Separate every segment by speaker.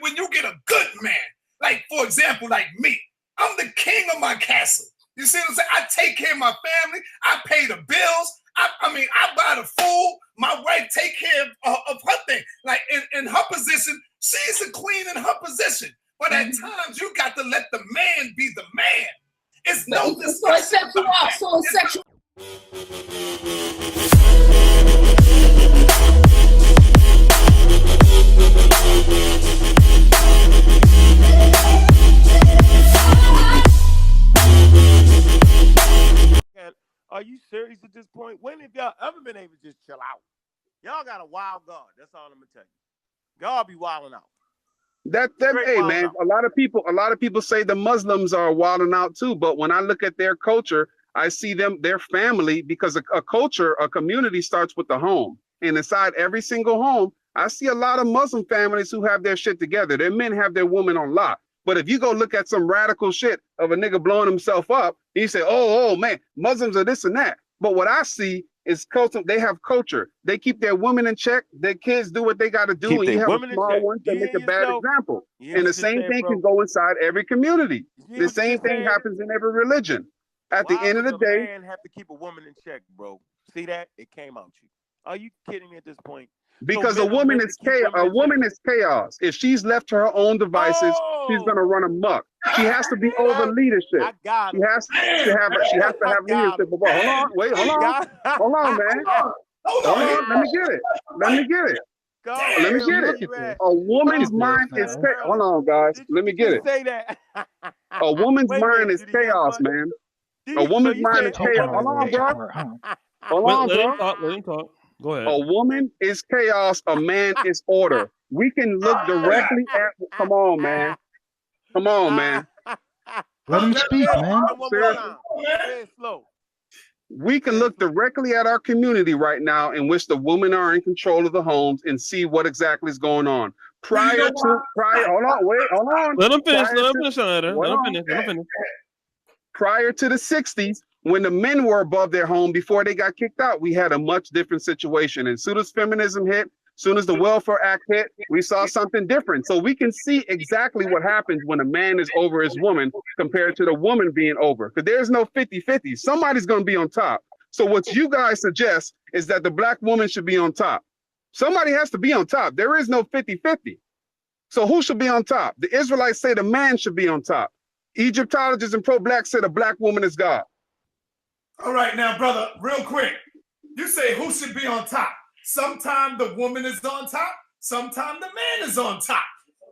Speaker 1: when you get a good man, like for example, like me, I'm the king of my castle. You see what I'm saying? I take care of my family. I pay the bills. I mean, I buy the food. My wife take care of her thing. Like in her position, she's the queen in her position. But at times, you got to let the man be the man. It's no discussion.
Speaker 2: So sexual.
Speaker 3: Are you serious at this point? When have y'all ever been able to just chill out? Y'all got a wild God. That's all I'm gonna tell you. Y'all be wilding out.
Speaker 4: Hey man, a lot of people say the Muslims are wilding out too, but when I look at their culture, I see their family, because a culture, a community starts with the home. And inside every single home, I see a lot of Muslim families who have their shit together. Their men have their woman on lock. But if you go look at some radical shit of a nigga blowing himself up, you say, oh man, Muslims are this and that. But what I see is culture. They have culture. They keep their women in check. Their kids do what they got to do.
Speaker 3: Keep
Speaker 4: and you have a small one to make a bad example. And the same thing can go inside every community. The same thing happens in every religion. At the end of the day,
Speaker 3: man have to keep a woman in check, bro. See that? It came out you. Are you kidding me at this point?
Speaker 4: Because a woman is chaos. A woman is chaos. If she's left to her own devices, she's gonna run amok. She has to be over leadership. She has to have leadership. Hold on, wait, hold on, man. Hold on, let me get it. Let me get it. A woman's mind is chaos. Hold on, guys. Let me get it.
Speaker 3: Say that.
Speaker 4: A woman's mind is chaos, man. A woman's mind is chaos. Hold on, bro. Hold on, bro.
Speaker 5: Let him talk. Go ahead.
Speaker 4: A woman is chaos. A man is order. We can look directly at. Come on, man. Come on, man.
Speaker 6: Let him speak, man.
Speaker 4: We can look directly at our community right now, in which the women are in control of the homes, and see what exactly is going on. Hold on.
Speaker 5: Let him finish.
Speaker 4: Prior to the 60s, when the men were above their home before they got kicked out, we had a much different situation. And as soon as feminism hit, as soon as the Welfare Act hit, we saw something different. So we can see exactly what happens when a man is over his woman compared to the woman being over. Because there's no 50-50. Somebody's going to be on top. So what you guys suggest is that the black woman should be on top. Somebody has to be on top. There is no 50-50. So who should be on top? The Israelites say the man should be on top. Egyptologists and pro-black say the black woman is God.
Speaker 1: All right, now, brother, real quick. You say who should be on top? Sometimes the woman is on top. Sometimes the man is on top.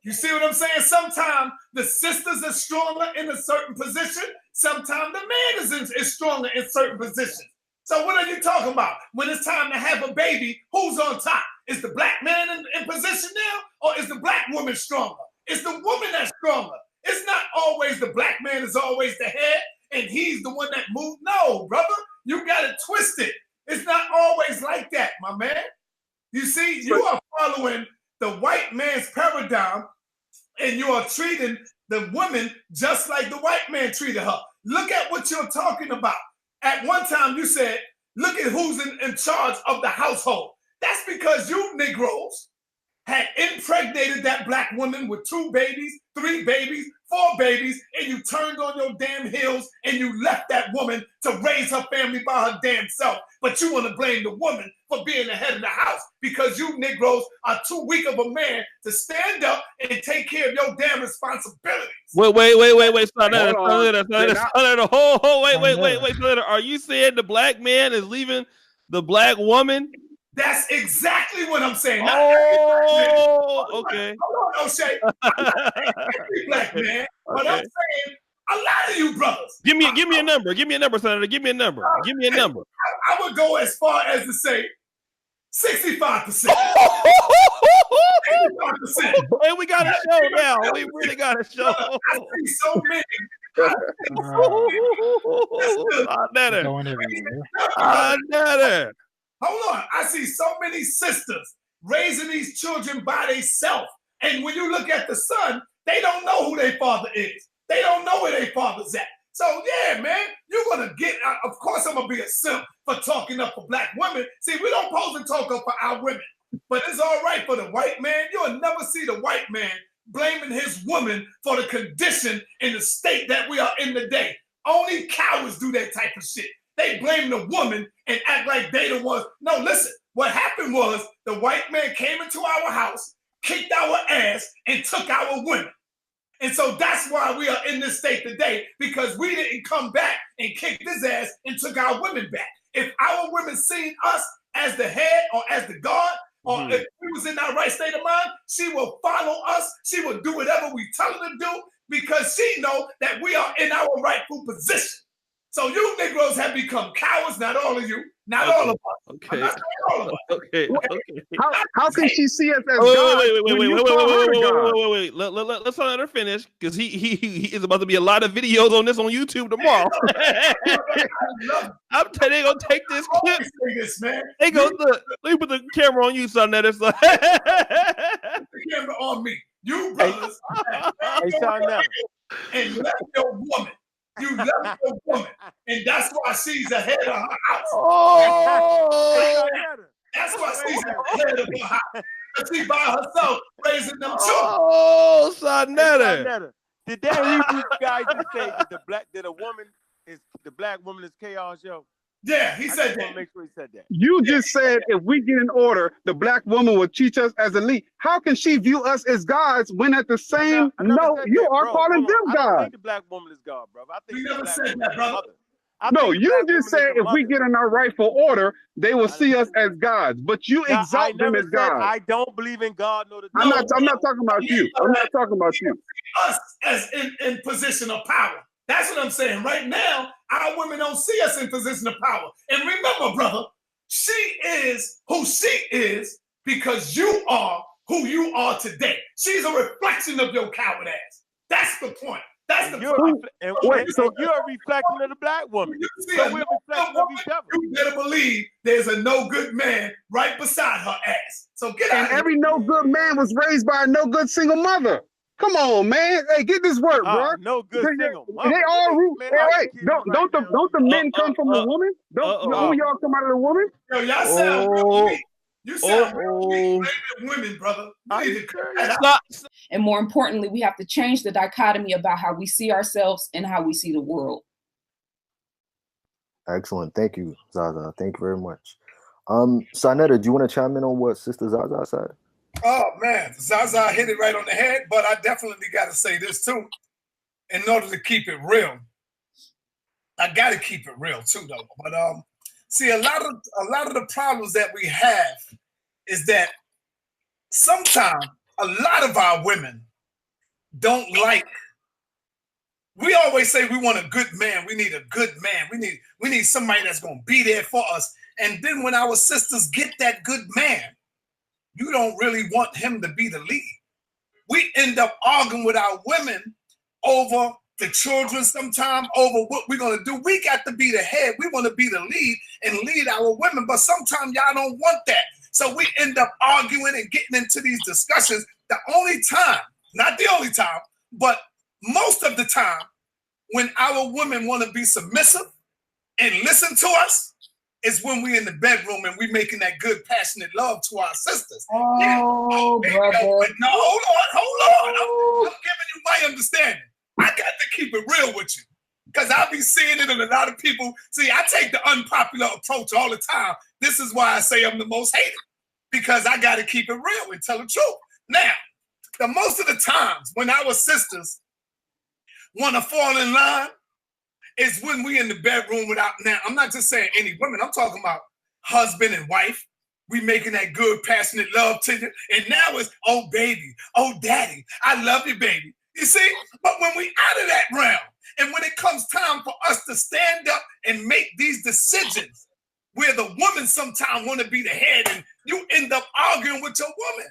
Speaker 1: You see what I'm saying? Sometimes the sisters are stronger in a certain position. Sometimes the man is stronger in certain positions. So what are you talking about? When it's time to have a baby, who's on top? Is the black man in position now? Or is the black woman stronger? It's the woman that's stronger. It's not always the black man is always the head and he's the one that moved. No, brother, you got it twisted. It's not always like that, my man. You see, you are following the white man's paradigm and you are treating the woman just like the white man treated her. Look at what you're talking about. At one time you said, look at who's in charge of the household. That's because you Negroes had impregnated that black woman with 2 babies, 3 babies, 4 babies, and you turned on your damn heels and you left that woman to raise her family by her damn self. But you want to blame the woman for being the head of the house because you Negroes are too weak of a man to stand up and take care of your damn responsibilities.
Speaker 5: Wait. Wait. Are you saying the black man is leaving the black woman?
Speaker 1: That's exactly what I'm saying.
Speaker 5: Okay.
Speaker 1: Hold on, O'Shea. Every black man, but I'm saying a lot of you brothers.
Speaker 5: Give me a number. Give me a number, Senator. Give me a number.
Speaker 1: I would go as far as to say 65%. 65%.
Speaker 5: Hey, we got a show now. We really got a show.
Speaker 1: I see so many. Hold on. I see so many sisters raising these children by themselves. And when you look at the son, they don't know who their father is. They don't know where their father's at. So, yeah, man, you're going to get, of course, I'm going to be a simp for talking up for black women. See, we don't pose and talk up for our women. But it's all right for the white man. You'll never see the white man blaming his woman for the condition and the state that we are in today. Only cowards do that type of shit. They blame the woman and act like they the ones. No, listen, what happened was the white man came into our house, kicked our ass, and took our women. And so that's why we are in this state today, because we didn't come back and kick his ass and took our women back. If our women seen us as the head or as the God, or if we was in our right state of mind, she will follow us. She will do whatever we tell her to do, because she know that we are in our rightful position. So you Negroes have become cowards, not all of you, not all of us.
Speaker 5: Okay.
Speaker 1: I'm not saying all of us.
Speaker 5: Okay.
Speaker 4: How can she see us as
Speaker 5: Wait,
Speaker 4: God?
Speaker 5: wait. Let's let her finish, because he is about to be a lot of videos on this on YouTube tomorrow. I'm telling you, they gonna take this clip.
Speaker 1: This, man.
Speaker 5: They go look. Let me put the camera on you, son. That is like
Speaker 1: The camera on me. You brothers,
Speaker 3: Hey, Sean Neville.
Speaker 1: and you left your woman. You left your woman, and that's why she's ahead of her house.
Speaker 5: oh.
Speaker 1: That's why she's ahead of her house. But she by herself raising them children.
Speaker 5: Oh, Sonetta.
Speaker 3: Did that Hebrew guy just say that the black woman is chaos, yo?
Speaker 1: Yeah, he
Speaker 3: I
Speaker 1: said
Speaker 3: just want
Speaker 1: that.
Speaker 3: to make sure he said that.
Speaker 4: You just said if we get in order, the black woman will teach us as elite. How can she view us as gods when at the same
Speaker 3: I never said
Speaker 4: you
Speaker 3: that,
Speaker 4: are
Speaker 3: bro.
Speaker 4: calling
Speaker 3: Hold on.
Speaker 4: them
Speaker 3: I don't
Speaker 4: gods?
Speaker 3: think the black woman is God, bro. I think
Speaker 1: You
Speaker 3: the
Speaker 1: never
Speaker 3: black
Speaker 1: said
Speaker 3: woman
Speaker 1: that,
Speaker 3: is
Speaker 1: brother.
Speaker 3: mother. I
Speaker 4: No,
Speaker 3: think the
Speaker 4: you
Speaker 3: black
Speaker 4: just
Speaker 3: woman is
Speaker 4: said
Speaker 3: the
Speaker 4: if we
Speaker 3: mother.
Speaker 4: get in our rightful order, they will see us
Speaker 3: didn't-
Speaker 4: as gods. But you
Speaker 3: Now, I
Speaker 4: exalt them
Speaker 3: never
Speaker 4: as
Speaker 3: said
Speaker 4: gods.
Speaker 3: I don't believe in God nor the
Speaker 4: I'm
Speaker 3: devil.
Speaker 4: not talking about you. I'm not talking about you.
Speaker 1: Us as in position of power. That's what I'm saying. Right now, our women don't see us in position of power. And remember, brother, she is who she is because you are who you are today. She's a reflection of your coward ass. That's the point. That's the
Speaker 3: And you're,
Speaker 1: point.
Speaker 3: and
Speaker 4: so-
Speaker 3: you're a reflection of the black woman.
Speaker 1: You see
Speaker 3: So
Speaker 1: a
Speaker 3: we're a
Speaker 1: no
Speaker 3: reflection
Speaker 1: good
Speaker 3: of each other.
Speaker 1: You better believe there's a no good man right beside her ass. So get out
Speaker 4: And
Speaker 1: of here.
Speaker 4: every no good man was raised by a no good single mother. Come on, man. Hey, get this work, bro.
Speaker 3: No good single mother.
Speaker 4: They all root.
Speaker 3: Man,
Speaker 4: Hey,
Speaker 3: I
Speaker 4: wait,
Speaker 3: can kill you
Speaker 4: don't
Speaker 3: right
Speaker 4: the
Speaker 3: now.
Speaker 4: men come from the woman? Don't y'all come out of the woman?
Speaker 1: Yo, y'all sound real weak. You sound real
Speaker 5: Oh.
Speaker 1: weak. Blaming women, brother.
Speaker 3: Are
Speaker 1: You
Speaker 3: you
Speaker 1: need to cut
Speaker 3: serious?
Speaker 1: that out.
Speaker 5: Stop.
Speaker 2: And more importantly, we have to change the dichotomy about how we see ourselves and how we see the world.
Speaker 7: Excellent. Thank you, Zaza. Thank you very much. Sonetta, do you want to chime in on what Sister Zaza said?
Speaker 1: Oh man, Zaza hit it right on the head, but I definitely got to say this too. In order to keep it real, I got to keep it real too, though. But see, a lot of the problems that we have is that sometimes a lot of our women don't like. We always say we want a good man. We need a good man. We need somebody that's gonna be there for us. And then when our sisters get that good man, you don't really want him to be the lead. We end up arguing with our women over the children, sometimes over what we're gonna do. We got to be the head. We want to be the lead and lead our women, but sometimes y'all don't want that. So we end up arguing and getting into these discussions. The only time, not the only time, but most of the time, when our women want to be submissive and listen to us, is when we in the bedroom and we making that good, passionate love to our sisters.
Speaker 2: Oh,
Speaker 1: Baby,
Speaker 2: brother.
Speaker 1: no, hold on. I'm giving you my understanding. I got to keep it real with you, because I be seeing it in a lot of people. See, I take the unpopular approach all the time. This is why I say I'm the most hated, because I got to keep it real and tell the truth. Now, the most of the times when our sisters want to fall in line is when we in the bedroom without. Now, I'm not just saying any women. I'm talking about husband and wife. We making that good, passionate love to you. And now it's, oh, baby, oh, daddy, I love you, baby. You see? But when we out of that realm, and when it comes time for us to stand up and make these decisions, where the woman sometimes want to be the head, and you end up arguing with your woman.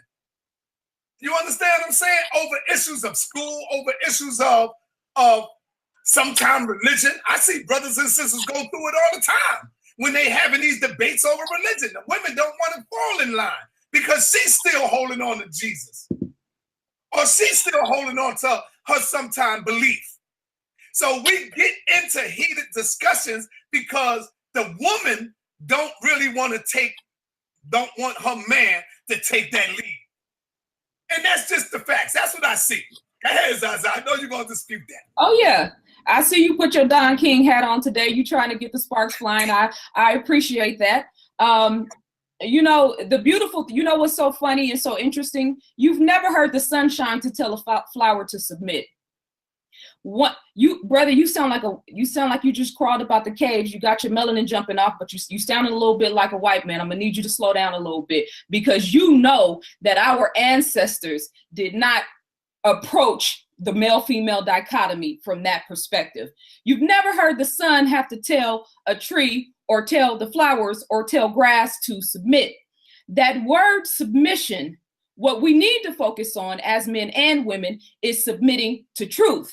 Speaker 1: You understand what I'm saying? Over issues of school, over issues of sometimes religion. I see brothers and sisters go through it all the time when they having these debates over religion. The women don't want to fall in line because she's still holding on to Jesus, or she's still holding on to her sometime belief. So we get into heated discussions because the woman don't want her man to take that lead. And that's just the facts. That's what I see. Go ahead, Zaza. I know you're going to dispute that.
Speaker 2: Oh yeah, I see you put your Don King hat on today. You trying to get the sparks flying. I appreciate that. You know, you know what's so funny and so interesting? You've never heard the sunshine to tell a flower to submit. What brother, you sound like you just crawled about the caves. You got your melanin jumping off, but you sounded a little bit like a white man. I'm gonna need you to slow down a little bit, because you know that our ancestors did not approach the male-female dichotomy from that perspective. You've never heard the sun have to tell a tree or tell the flowers or tell grass to submit. That word submission, what we need to focus on as men and women is submitting to truth.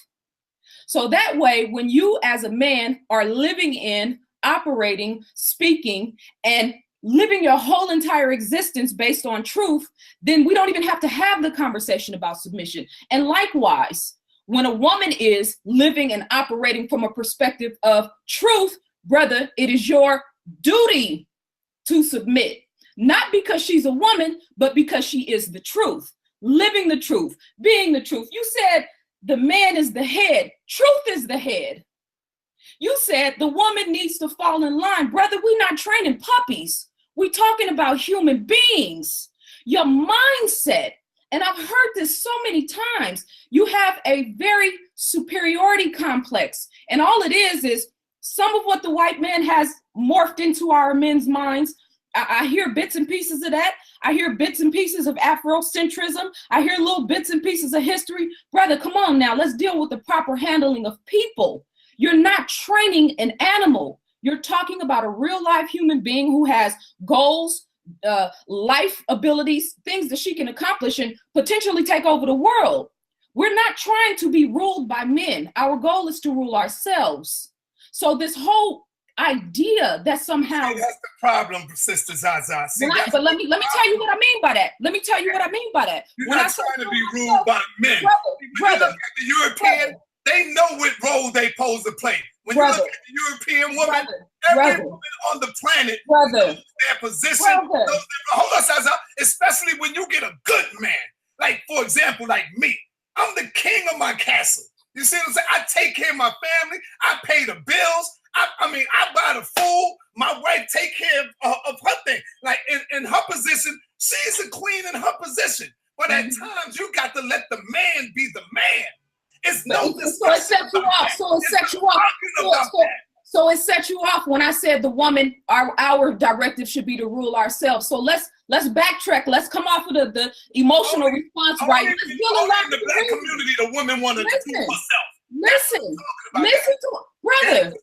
Speaker 2: So that way, when you as a man are living in, operating, speaking, and living your whole entire existence based on truth, then we don't even have to have the conversation about submission. And likewise, when a woman is living and operating from a perspective of truth, brother, it is your duty to submit, not because she's a woman, but because she is the truth, living the truth, being the truth. You said the man is the head. Truth is the head. You said the woman needs to fall in line. Brother, we're not training puppies. We're talking about human beings. Your mindset, and I've heard this so many times, you have a very superiority complex. And all it is some of what the white man has morphed into our men's minds. I hear bits and pieces of that. I hear bits and pieces of Afrocentrism. I hear little bits and pieces of history. Brother, come on now, let's deal with the proper handling of people. You're not training an animal. You're talking about a real life human being who has goals, life abilities, things that she can accomplish and potentially take over the world. We're not trying to be ruled by men. Our goal is to rule ourselves. So this whole idea that somehow—
Speaker 1: See, that's the problem, Sister Zaza. See,
Speaker 2: but let me tell you what I mean by that. Let me tell you what I mean by that.
Speaker 1: You're
Speaker 2: When
Speaker 1: not
Speaker 2: I say
Speaker 1: trying to be ruled by men. When you look at the European, they know what role they pose to play. When you look at the European woman, every woman on the planet knows their position. Hold on, Zaza. Especially when you get a good man. Like, for example, like me. I'm the king of my castle. You see what I'm saying? I take care of my family. I pay the bills. I mean, I buy the food. My wife take care of her thing. Like in her position, she's a queen in her position. But at times, you got to let the man be the man. It's no discussion.
Speaker 2: So it sets you off. So it sets you off. So it sets you off when I said the woman, our directive should be to rule ourselves. So let's backtrack. Let's come off of the emotional response, right?
Speaker 1: In the black community, the women want to do herself.
Speaker 2: Listen to it, brother.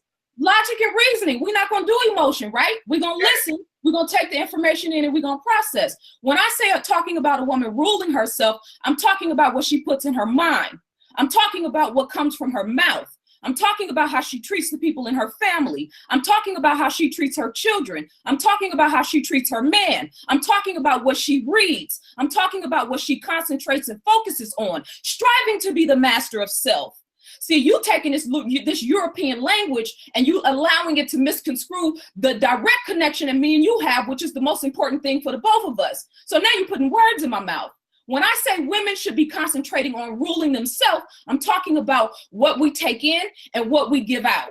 Speaker 2: Logic and reasoning. We're not going to do emotion, right? We're going to listen. We're going to take the information in and we're going to process. When I say talking about a woman ruling herself, I'm talking about what she puts in her mind. I'm talking about what comes from her mouth. I'm talking about how she treats the people in her family. I'm talking about how she treats her children. I'm talking about how she treats her man. I'm talking about what she reads. I'm talking about what she concentrates and focuses on, striving to be the master of self. See, you taking this European language and you allowing it to misconstrue the direct connection that me and you have, which is the most important thing for the both of us. So now you're putting words in my mouth. When I say women should be concentrating on ruling themselves, I'm talking about what we take in and what we give out.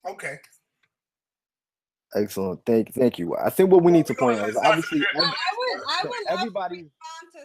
Speaker 1: Okay.
Speaker 7: Excellent. Thank you. I think what we need to point out is obviously
Speaker 8: I would
Speaker 7: everybody.
Speaker 8: respond to